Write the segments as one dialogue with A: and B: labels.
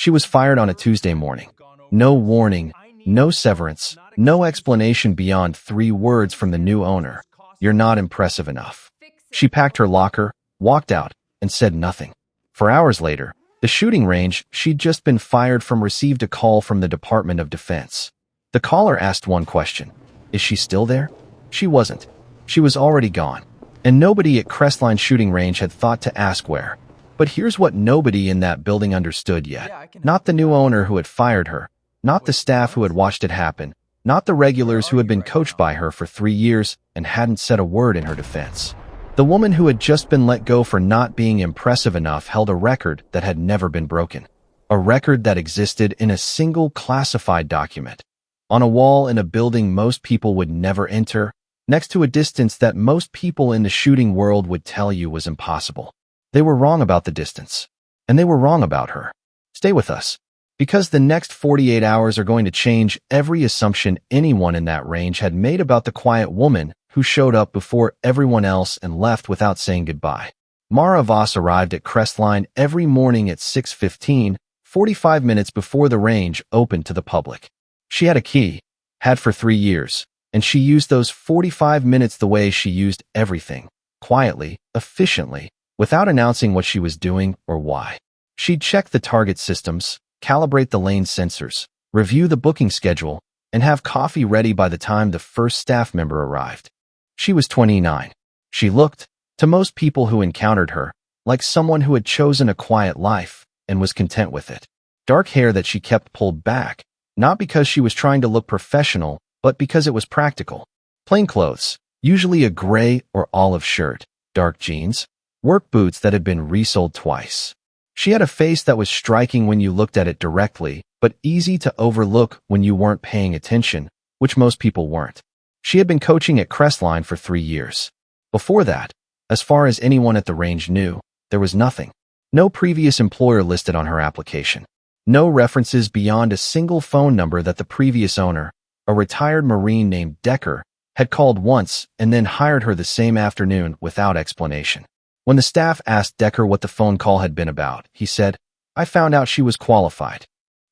A: She was fired on a Tuesday morning. No warning, no severance, no explanation beyond 3 words from the new owner. You're not impressive enough. She packed her locker, walked out, and said nothing. For hours later, the shooting range she'd just been fired from received a call from the Department of Defense. The caller asked one question. Is she still there? She wasn't. She was already gone. And nobody at Crestline shooting range had thought to ask where. But here's what nobody in that building understood yet. Not the new owner who had fired her, not the staff who had watched it happen, not the regulars who had been coached by her for 3 years and hadn't said a word in her defense. The woman who had just been let go for not being impressive enough held a record that had never been broken. A record that existed in a single classified document. On a wall in a building most people would never enter, next to a distance that most people in the shooting world would tell you was impossible. They were wrong about the distance. And they were wrong about her. Stay with us. Because the next 48 hours are going to change every assumption anyone in that range had made about the quiet woman who showed up before everyone else and left without saying goodbye. Mara Voss arrived at Crestline every morning at 6:15, 45 minutes before the range opened to the public. She had a key, had for 3 years, and she used those 45 minutes the way she used everything, quietly, efficiently, without announcing what she was doing or why. She'd check the target systems, calibrate the lane sensors, review the booking schedule, and have coffee ready by the time the first staff member arrived. She was 29. She looked, to most people who encountered her, like someone who had chosen a quiet life and was content with it. Dark hair that she kept pulled back, not because she was trying to look professional, but because it was practical. Plain clothes, usually a gray or olive shirt, dark jeans, work boots that had been resoled twice. She had a face that was striking when you looked at it directly, but easy to overlook when you weren't paying attention, which most people weren't. She had been coaching at Crestline for 3 years. Before that, as far as anyone at the range knew, there was nothing. No previous employer listed on her application. No references beyond a single phone number that the previous owner, a retired Marine named Decker, had called once and then hired her the same afternoon without explanation. When the staff asked Decker what the phone call had been about, he said, "I found out she was qualified."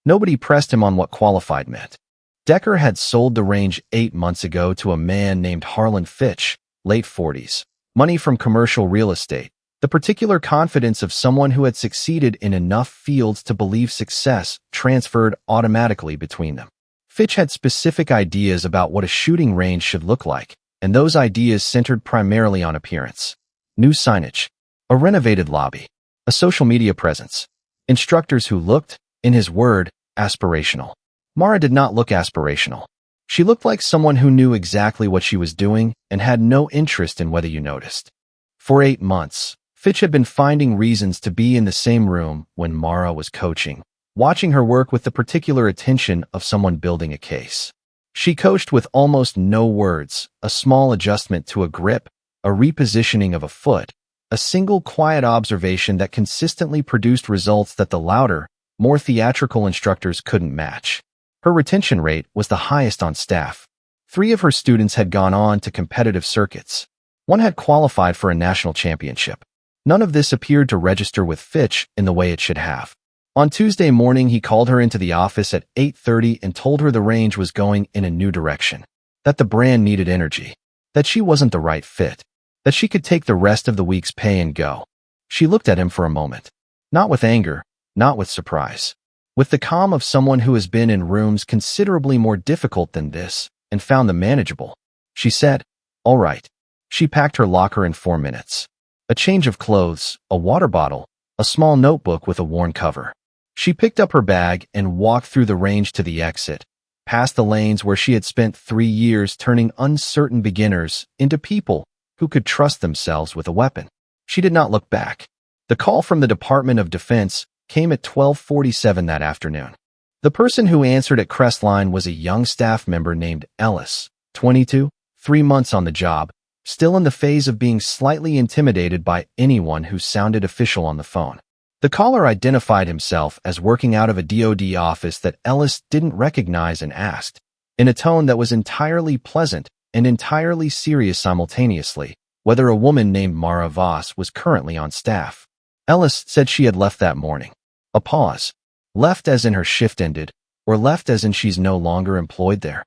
A: Nobody pressed him on what qualified meant. Decker had sold the range 8 months ago to a man named Harlan Fitch, late 40s. Money from commercial real estate, the particular confidence of someone who had succeeded in enough fields to believe success transferred automatically between them. Fitch had specific ideas about what a shooting range should look like, and those ideas centered primarily on appearance. New signage, a renovated lobby, a social media presence, instructors who looked, in his word, aspirational. Mara did not look aspirational. She looked like someone who knew exactly what she was doing and had no interest in whether you noticed. For 8 months, Fitch had been finding reasons to be in the same room when Mara was coaching, watching her work with the particular attention of someone building a case. She coached with almost no words, a small adjustment to a grip, a repositioning of a foot, a single quiet observation that consistently produced results that the louder, more theatrical instructors couldn't match. Her retention rate was the highest on staff. 3 of her students had gone on to competitive circuits. 1 had qualified for a national championship. None of this appeared to register with Fitch in the way it should have. On Tuesday morning, he called her into the office at 8:30 and told her the range was going in a new direction, that the brand needed energy, that she wasn't the right fit, that she could take the rest of the week's pay and go. She looked at him for a moment, not with anger, not with surprise, with the calm of someone who has been in rooms considerably more difficult than this and found them manageable. She said, "All right." She packed her locker in 4 minutes. A change of clothes, a water bottle, a small notebook with a worn cover. She picked up her bag and walked through the range to the exit, past the lanes where she had spent 3 years turning uncertain beginners into people who could trust themselves with a weapon. She did not look back. The call from the Department of Defense came at 12:47 that afternoon. The person who answered at Crestline was a young staff member named Ellis, 22, 3 months on the job, still in the phase of being slightly intimidated by anyone who sounded official on the phone. The caller identified himself as working out of a DoD office that Ellis didn't recognize and asked, in a tone that was entirely pleasant and entirely serious simultaneously, whether a woman named Mara Voss was currently on staff. Ellis said she had left that morning. A pause. Left as in her shift ended, or left as in she's no longer employed there?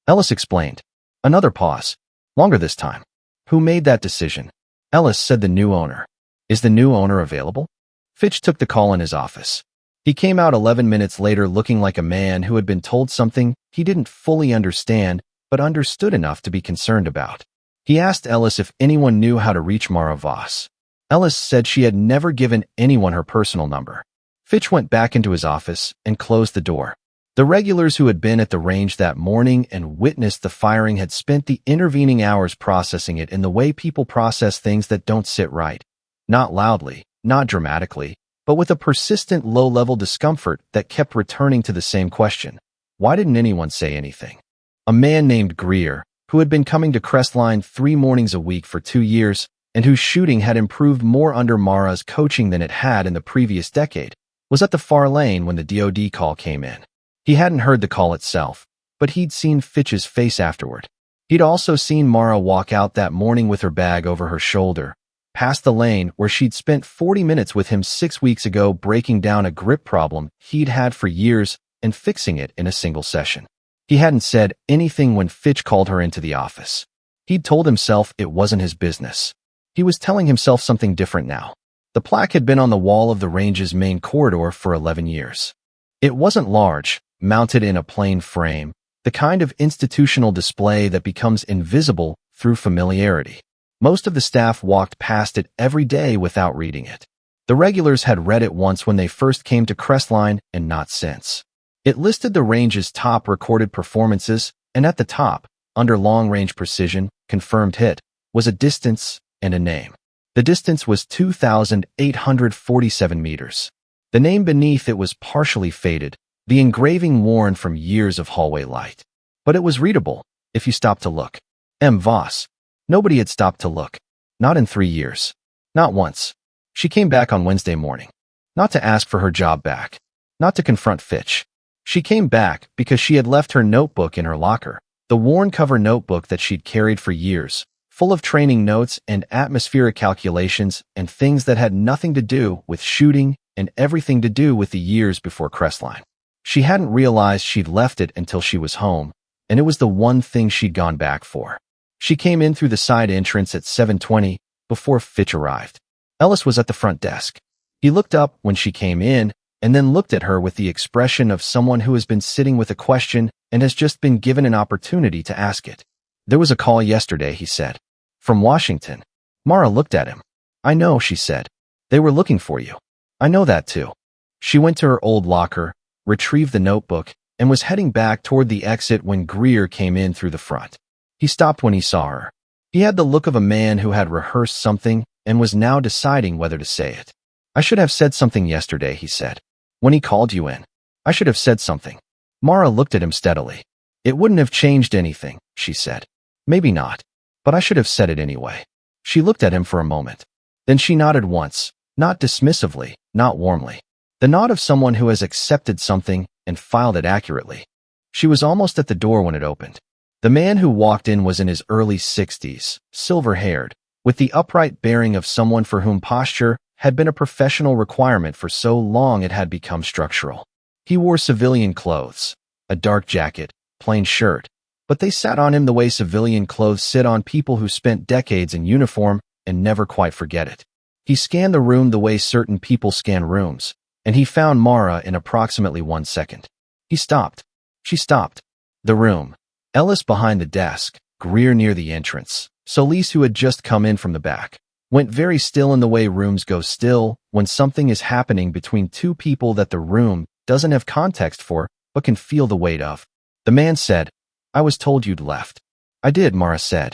A: Ellis explained. Another pause. Longer this time. Who made that decision? Ellis said the new owner. Is the new owner available? Fitch took the call in his office. He came out 11 minutes later looking like a man who had been told something he didn't fully understand, but understood enough to be concerned about. He asked Ellis if anyone knew how to reach Mara Voss. Ellis said she had never given anyone her personal number. Fitch went back into his office and closed the door. The regulars who had been at the range that morning and witnessed the firing had spent the intervening hours processing it in the way people process things that don't sit right. Not loudly, not dramatically, but with a persistent low-level discomfort that kept returning to the same question. Why didn't anyone say anything? A man named Greer, who had been coming to Crestline 3 mornings a week for 2 years, and whose shooting had improved more under Mara's coaching than it had in the previous decade, was at the far lane when the DOD call came in. He hadn't heard the call itself, but he'd seen Fitch's face afterward. He'd also seen Mara walk out that morning with her bag over her shoulder, past the lane where she'd spent 40 minutes with him 6 weeks ago breaking down a grip problem he'd had for years and fixing it in a single session. He hadn't said anything when Fitch called her into the office. He'd told himself it wasn't his business. He was telling himself something different now. The plaque had been on the wall of the range's main corridor for 11 years. It wasn't large, mounted in a plain frame, the kind of institutional display that becomes invisible through familiarity. Most of the staff walked past it every day without reading it. The regulars had read it once when they first came to Crestline and not since. It listed the range's top recorded performances, and at the top, under long-range precision, confirmed hit, was a distance and a name. The distance was 2,847 meters. The name beneath it was partially faded, the engraving worn from years of hallway light. But it was readable, if you stopped to look. M. Voss. Nobody had stopped to look. Not in 3 years. Not once. She came back on Wednesday morning. Not to ask for her job back. Not to confront Fitch. She came back because she had left her notebook in her locker, the worn cover notebook that she'd carried for years, full of training notes and atmospheric calculations and things that had nothing to do with shooting and everything to do with the years before Crestline. She hadn't realized she'd left it until she was home, and it was the one thing she'd gone back for. She came in through the side entrance at 7:20 before Fitch arrived. Ellis was at the front desk. He looked up when she came in and then looked at her with the expression of someone who has been sitting with a question and has just been given an opportunity to ask it. There was a call yesterday, he said. From Washington. Mara looked at him. I know, she said. They were looking for you. I know that too. She went to her old locker, retrieved the notebook, and was heading back toward the exit when Greer came in through the front. He stopped when he saw her. He had the look of a man who had rehearsed something and was now deciding whether to say it. I should have said something yesterday, he said. When he called you in. I should have said something. Mara looked at him steadily. It wouldn't have changed anything, she said. Maybe not. But I should have said it anyway. She looked at him for a moment. Then she nodded once, not dismissively, not warmly. The nod of someone who has accepted something and filed it accurately. She was almost at the door when it opened. The man who walked in was in his early 60s, silver-haired, with the upright bearing of someone for whom posture had been a professional requirement for so long it had become structural. He wore civilian clothes, a dark jacket, plain shirt, but they sat on him the way civilian clothes sit on people who spent decades in uniform and never quite forget it. He scanned the room the way certain people scan rooms, and he found Mara in approximately 1 second. He stopped. She stopped. The room. Ellis behind the desk, Greer near the entrance, Solis, who had just come in from the back, went very still in the way rooms go still when something is happening between two people that the room doesn't have context for but can feel the weight of. The man said, I was told you'd left. I did, Mara said.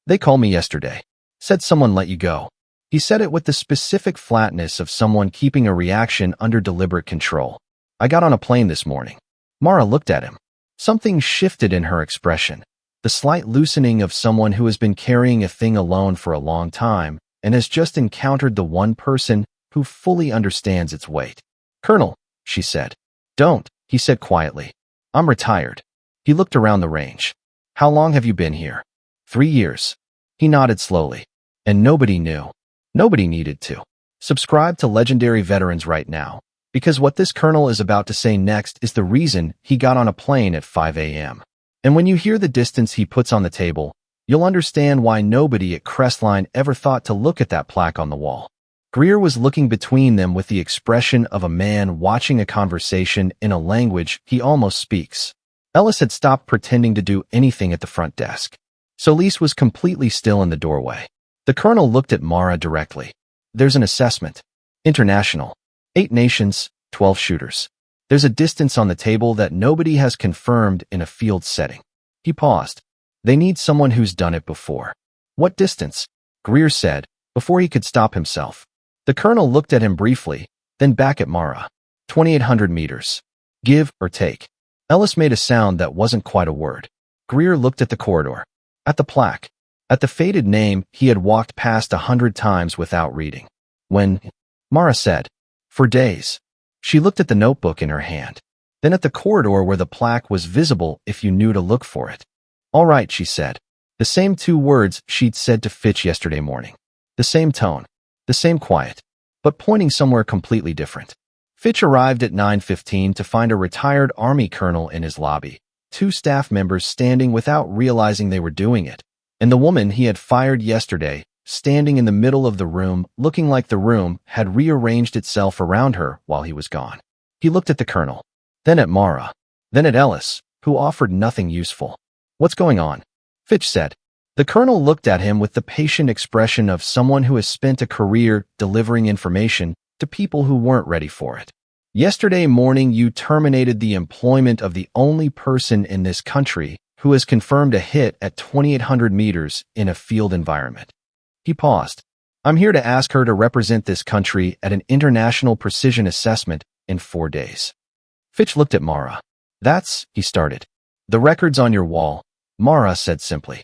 A: They called me yesterday. Said someone let you go. He said it with the specific flatness of someone keeping a reaction under deliberate control. I got on a plane this morning. Mara looked at him. Something shifted in her expression, the slight loosening of someone who has been carrying a thing alone for a long time and has just encountered the one person who fully understands its weight. Colonel, she said. Don't, he said quietly. I'm retired. He looked around the range. How long have you been here? 3 years. He nodded slowly. And nobody knew. Nobody needed to. Subscribe to Legendary Veterans right now, because what this colonel is about to say next is the reason he got on a plane at 5 a.m. And when you hear the distance he puts on the table, you'll understand why nobody at Crestline ever thought to look at that plaque on the wall. Greer was looking between them with the expression of a man watching a conversation in a language he almost speaks. Ellis had stopped pretending to do anything at the front desk. Solis was completely still in the doorway. The colonel looked at Mara directly. There's an assessment. International. 8 nations, 12 shooters. There's a distance on the table that nobody has confirmed in a field setting. He paused. They need someone who's done it before. What distance? Greer said, before he could stop himself. The colonel looked at him briefly, then back at Mara. 2,800 meters. Give or take. Ellis made a sound that wasn't quite a word. Greer looked at the corridor. At the plaque. At the faded name he had walked past 100 times without reading. When? Mara said. For days. She looked at the notebook in her hand. Then at the corridor where the plaque was visible if you knew to look for it. All right, she said. The same 2 words she'd said to Fitch yesterday morning. The same tone. The same quiet. But pointing somewhere completely different. Fitch arrived at 9:15 to find a retired Army colonel in his lobby, 2 staff members standing without realizing they were doing it, and the woman he had fired yesterday, standing in the middle of the room, looking like the room had rearranged itself around her while he was gone. He looked at the colonel, then at Mara, then at Ellis, who offered nothing useful. What's going on? Fitch said. The colonel looked at him with the patient expression of someone who has spent a career delivering information to people who weren't ready for it. Yesterday morning you terminated the employment of the only person in this country who has confirmed a hit at 2,800 meters in a field environment. He paused. I'm here to ask her to represent this country at an international precision assessment in 4 days. Fitch looked at Mara. That's, he started. The record's on your wall, Mara said simply.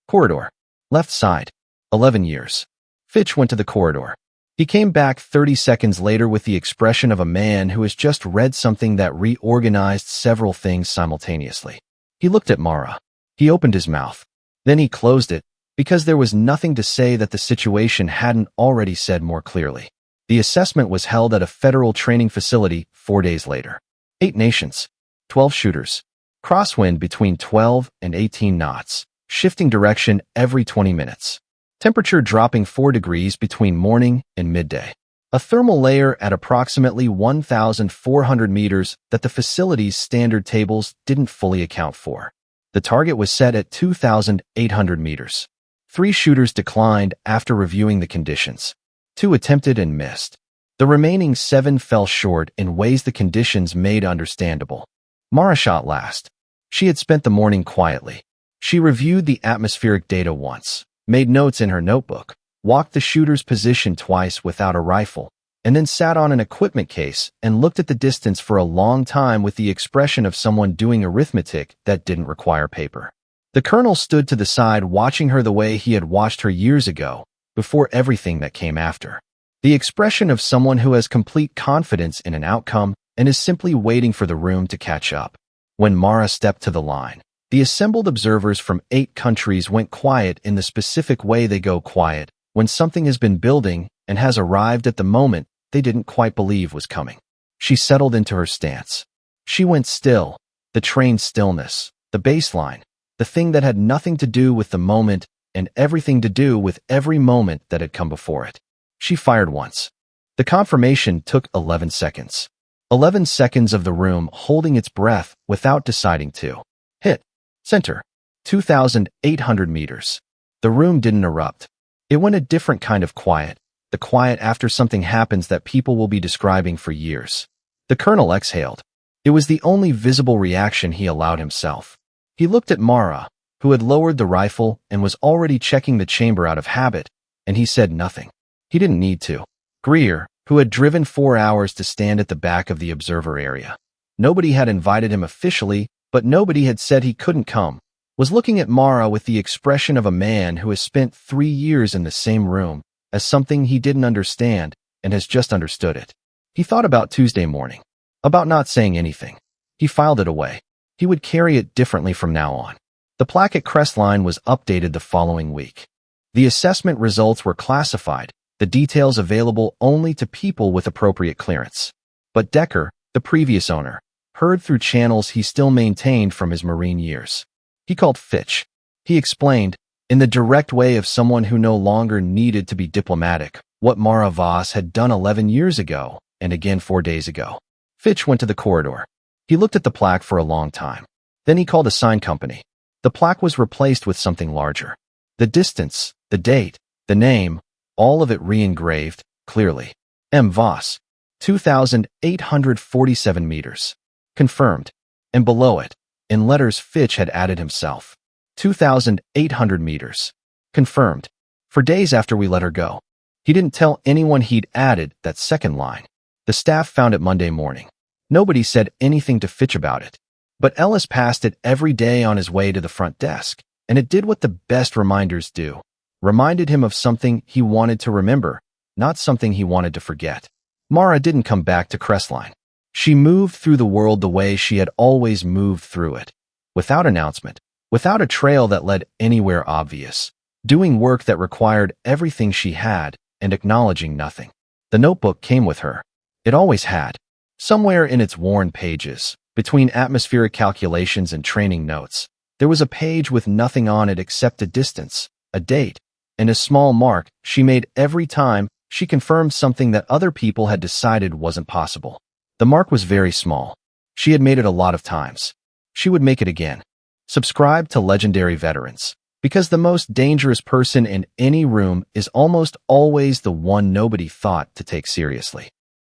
A: Corridor. Left side. 11 years. Fitch went to the corridor. He came back 30 seconds later with the expression of a man who has just read something that reorganized several things simultaneously. He looked at Mara. He opened his mouth. Then he closed it, because there was nothing to say that the situation hadn't already said more clearly. The assessment was held at a federal training facility 4 days later. 8 nations. 12 shooters. Crosswind between 12 and 18 knots. Shifting direction every 20 minutes. Temperature dropping 4 degrees between morning and midday. A thermal layer at approximately 1,400 meters that the facility's standard tables didn't fully account for. The target was set at 2,800 meters. 3 shooters declined after reviewing the conditions. 2 attempted and missed. The remaining 7 fell short in ways the conditions made understandable. Mara shot last. She had spent the morning quietly. She reviewed the atmospheric data once, made notes in her notebook, walked the shooter's position twice without a rifle, and then sat on an equipment case and looked at the distance for a long time with the expression of someone doing arithmetic that didn't require paper. The colonel stood to the side watching her the way he had watched her years ago, before everything that came after. The expression of someone who has complete confidence in an outcome and is simply waiting for the room to catch up. When Mara stepped to the line, the assembled observers from 8 countries went quiet in the specific way they go quiet when something has been building and has arrived at the moment they didn't quite believe was coming. She settled into her stance. She went still, the trained stillness, the baseline, the thing that had nothing to do with the moment and everything to do with every moment that had come before it. She fired once. The confirmation took 11 seconds. 11 seconds of the room holding its breath without deciding to. Hit. Center. 2,800 meters. The room didn't erupt. It went a different kind of quiet, the quiet after something happens that people will be describing for years. The colonel exhaled. It was the only visible reaction he allowed himself. He looked at Mara, who had lowered the rifle and was already checking the chamber out of habit, and he said nothing. He didn't need to. Greer, who had driven 4 hours to stand at the back of the observer area. Nobody had invited him officially, but nobody had said he couldn't come, was looking at Mara with the expression of a man who has spent 3 years in the same room as something he didn't understand and has just understood it. He thought about Tuesday morning, about not saying anything. He filed it away. He would carry it differently from now on. The plaque at Crestline was updated the following week. The assessment results were classified, the details available only to people with appropriate clearance. But Decker, the previous owner, heard through channels he still maintained from his Marine years. He called Fitch. He explained, in the direct way of someone who no longer needed to be diplomatic, what Mara Voss had done 11 years ago, and again 4 days ago. Fitch went to the corridor. He looked at the plaque for a long time. Then he called a sign company. The plaque was replaced with something larger. The distance, the date, the name, all of it re-engraved, clearly. M. Voss, 2,847 meters. Confirmed. And below it, in letters Fitch had added himself. 2,800 meters. Confirmed. For days after we let her go. He didn't tell anyone he'd added that second line. The staff found it Monday morning. Nobody said anything to Fitch about it. But Ellis passed it every day on his way to the front desk, and it did what the best reminders do. Reminded him of something he wanted to remember, not something he wanted to forget. Mara didn't come back to Crestline. She moved through the world the way she had always moved through it. Without announcement, without a trail that led anywhere obvious. Doing work that required everything she had, and acknowledging nothing. The notebook came with her. It always had. Somewhere in its worn pages, between atmospheric calculations and training notes, there was a page with nothing on it except a distance, a date, and a small mark she made every time she confirmed something that other people had decided wasn't possible. The mark was very small. She had made it a lot of times. She would make it again. Subscribe to Legendary Veterans, because the most dangerous person in any room is almost always the one nobody thought to take seriously.